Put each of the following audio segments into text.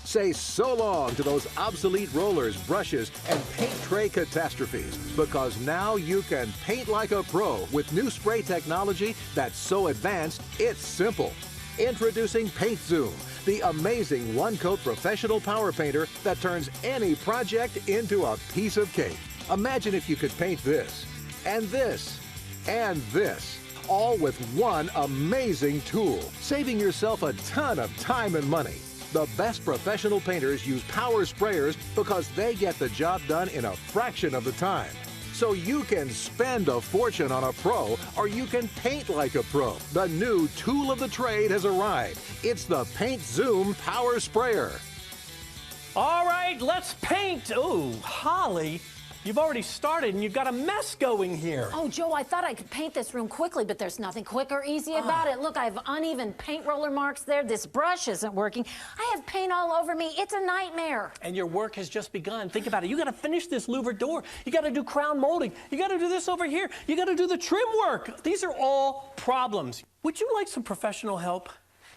Say so long to those obsolete rollers, brushes, and paint tray catastrophes, because now you can paint like a pro with new spray technology that's so advanced, it's simple. Introducing Paint Zoom, the amazing one-coat professional power painter that turns any project into a piece of cake. Imagine if you could paint this, and this, and this, all with one amazing tool, saving yourself a ton of time and money. The best professional painters use power sprayers because they get the job done in a fraction of the time. So you can spend a fortune on a pro, or you can paint like a pro. The new tool of the trade has arrived. It's the Paint Zoom Power Sprayer. All right, let's paint. Ooh, Holly, you've already started and you've got a mess going here. Oh, Joe, I thought I could paint this room quickly, but there's nothing quick or easy about it. Look, I have uneven paint roller marks there. This brush isn't working. I have paint all over me. It's a nightmare. And your work has just begun. Think about it. You got to finish this louver door. You got to do crown molding. You got to do this over here. You got to do the trim work. These are all problems. Would you like some professional help?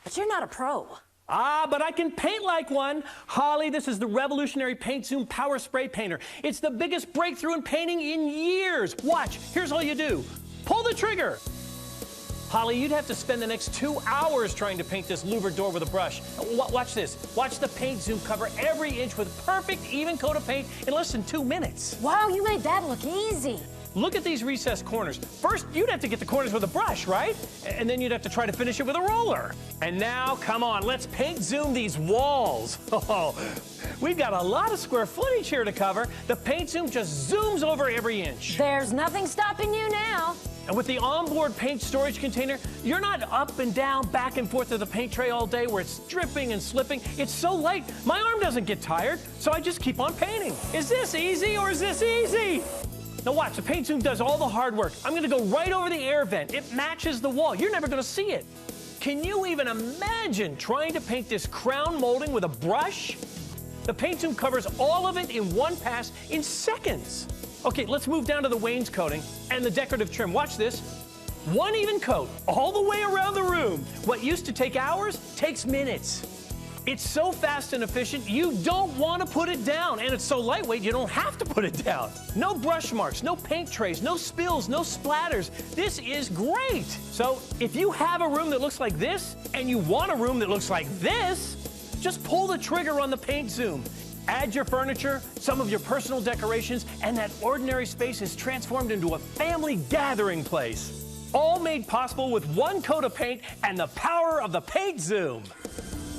But you're not a pro. Ah, but I can paint like one. Holly, this is the revolutionary Paint Zoom Power Spray Painter. It's the biggest breakthrough in painting in years. Watch, here's all you do. Pull the trigger. Holly, you'd have to spend the next 2 hours trying to paint this louver door with a brush. Watch this. Watch the Paint Zoom cover every inch with perfect even coat of paint in less than 2 minutes. Wow, you made that look easy. Look at these recessed corners. First, you'd have to get the corners with a brush, right? And then you'd have to try to finish it with a roller. And now, come on, let's Paint Zoom these walls. Oh, we've got a lot of square footage here to cover. The Paint Zoom just zooms over every inch. There's nothing stopping you now. And with the onboard paint storage container, you're not up and down, back and forth to the paint tray all day where it's dripping and slipping. It's so light, my arm doesn't get tired, so I just keep on painting. Is this easy or is this easy? Now watch, the Paint Zoom does all the hard work. I'm gonna go right over the air vent. It matches the wall. You're never gonna see it. Can you even imagine trying to paint this crown molding with a brush? The Paint Zoom covers all of it in one pass in seconds. Okay, let's move down to the wainscoting and the decorative trim. Watch this. One even coat all the way around the room. What used to take hours takes minutes. It's so fast and efficient, you don't want to put it down. And it's so lightweight, you don't have to put it down. No brush marks, no paint trays, no spills, no splatters. This is great. So if you have a room that looks like this, and you want a room that looks like this, just pull the trigger on the Paint Zoom. Add your furniture, some of your personal decorations, and that ordinary space is transformed into a family gathering place. All made possible with one coat of paint and the power of the Paint Zoom.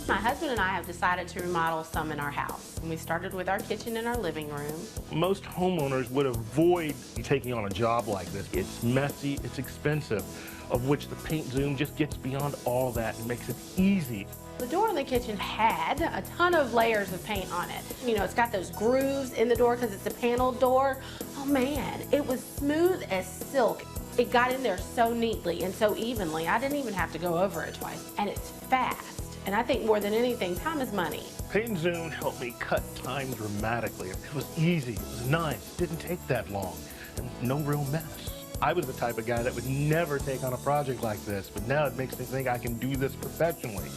My husband and I have decided to remodel some in our house. And we started with our kitchen and our living room. Most homeowners would avoid taking on a job like this. It's messy, it's expensive, of which the Paint Zoom just gets beyond all that and makes it easy. The door in the kitchen had a ton of layers of paint on it. You know, it's got those grooves in the door because it's a paneled door. Oh man, it was smooth as silk. It got in there so neatly and so evenly. I didn't even have to go over it twice. And it's fast. And I think more than anything, time is money. Paint Zoom helped me cut time dramatically. It was easy, it was nice, didn't take that long, and no real mess. I was the type of guy that would never take on a project like this, but now it makes me think I can do this professionally.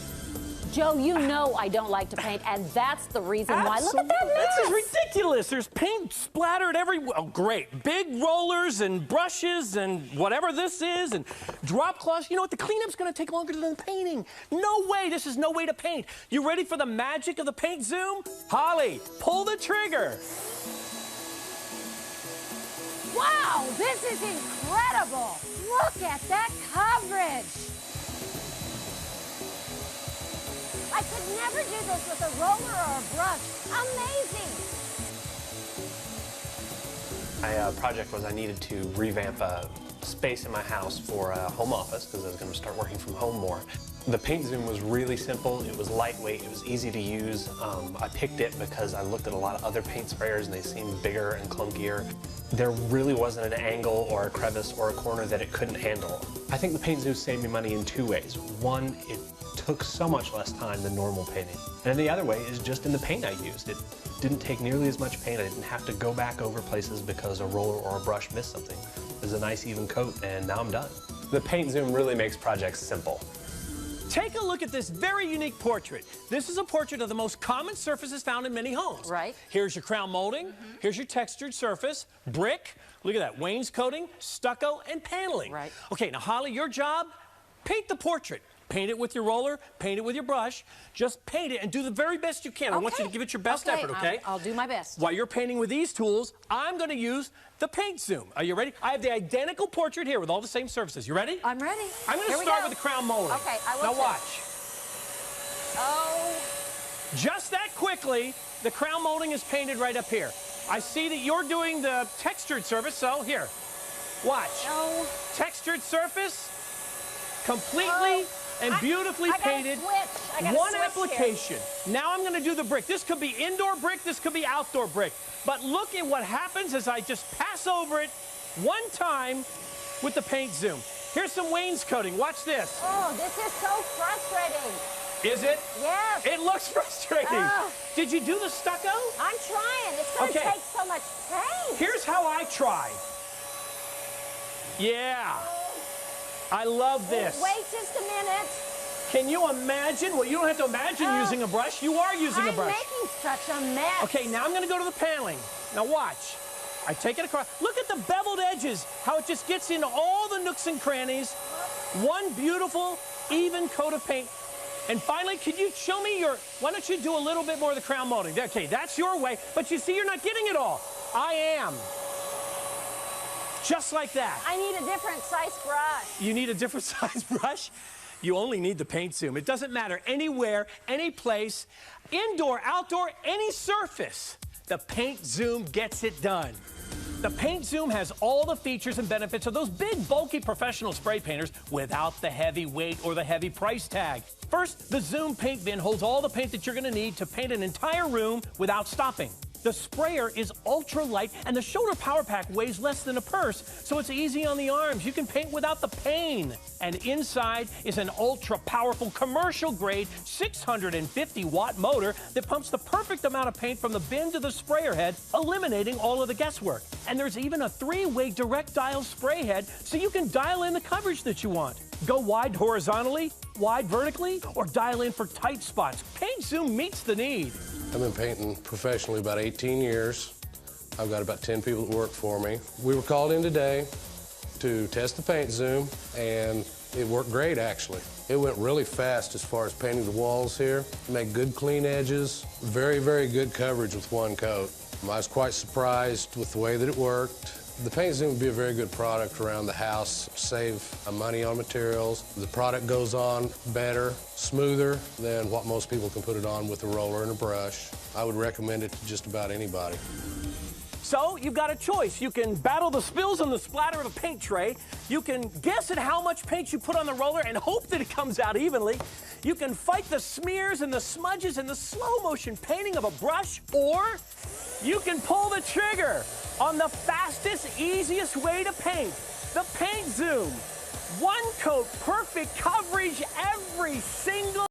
Joe, you know I don't like to paint, and that's the reason why. Look at that mess. This is ridiculous. There's paint splattered everywhere. Oh, great. Big rollers and brushes and whatever this is and drop cloths. You know what? The cleanup's going to take longer than the painting. No way. This is no way to paint. You ready for the magic of the Paint Zoom? Holly, pull the trigger. Wow, this is incredible. Look at that coverage. I could never do this with a roller or a brush. Amazing! My project was I needed to revamp a space in my house for a home office because I was going to start working from home more. The Paint Zoom was really simple, it was lightweight, it was easy to use. I picked it because I looked at a lot of other paint sprayers and they seemed bigger and clunkier. There really wasn't an angle or a crevice or a corner that it couldn't handle. I think the Paint Zoom saved me money in 2 ways. One, it took so much less time than normal painting. And the other way is just in the paint I used. It didn't take nearly as much paint. I didn't have to go back over places because a roller or a brush missed something. It was a nice even coat and now I'm done. The Paint Zoom really makes projects simple. Take a look at this very unique portrait. This is a portrait of the most common surfaces found in many homes. Right. Here's your crown molding. Here's your textured surface, brick. Look at that, wainscoting, stucco, and paneling. Right. Okay, now Holly, your job, paint the portrait. Paint it with your roller, paint it with your brush. Just paint it and do the very best you can. I want you to give it your best effort, okay? I'll do my best. While you're painting with these tools, I'm going to use the paint zoom. Are you ready? I have the identical portrait here with all the same surfaces. You ready? I'm ready. I'm going to start with the crown molding. Okay, I will. Now too. watch. Oh. Just that quickly, the crown molding is painted right up here. I see that you're doing the textured surface, so here, watch. No. Textured surface, completely and beautifully painted. One application. Now I'm going to do the brick. This could be indoor brick, this could be outdoor brick. But look at what happens as I just pass over it one time with the paint zoom. Here's some wainscoting. Watch this. Oh, this is so frustrating. Is it? Yes. It looks frustrating. Oh. Did you do the stucco? I'm trying. It's going to take so much paint. Here's how I try. Yeah. I love this. Wait just a minute. Can you imagine? Well, you don't have to imagine using a brush. You are using a brush. I'm making such a mess. Okay, now I'm going to go to the paneling. Now watch. I take it across. Look at the beveled edges, how it just gets into all the nooks and crannies. One beautiful, even coat of paint. And finally, could you show me your, why don't you do a little bit more of the crown molding? Okay, that's your way, but you see you're not getting it all. I am. Just like that. I need a different size brush. You need a different size brush? You only need the paint zoom. It doesn't matter anywhere, any place, indoor, outdoor, any surface. The paint zoom gets it done. The paint zoom has all the features and benefits of those big, bulky professional spray painters without the heavy weight or the heavy price tag. First, the zoom paint bin holds all the paint that you're going to need to paint an entire room without stopping. The sprayer is ultra light, and the shoulder power pack weighs less than a purse, so it's easy on the arms. You can paint without the pain. And inside is an ultra powerful commercial grade 650-watt motor that pumps the perfect amount of paint from the bin to the sprayer head, eliminating all of the guesswork. And there's even a 3-way direct dial spray head, so you can dial in the coverage that you want. Go wide horizontally, wide vertically, or dial in for tight spots. Paint Zoom meets the need. I've been painting professionally about 18 years. I've got about 10 people that work for me. We were called in today to test the paint zoom, and it worked great, actually. It went really fast as far as painting the walls here. Made good, clean edges. Very, very good coverage with one coat. I was quite surprised with the way that it worked. The paint zoom would be a very good product around the house, save money on materials. The product goes on better, smoother than what most people can put it on with a roller and a brush. I would recommend it to just about anybody. So you've got a choice. You can battle the spills and the splatter of a paint tray. You can guess at how much paint you put on the roller and hope that it comes out evenly. You can fight the smears and the smudges and the slow motion painting of a brush, or you can pull the trigger on the fastest, easiest way to paint, the paint zoom. One coat, perfect coverage every single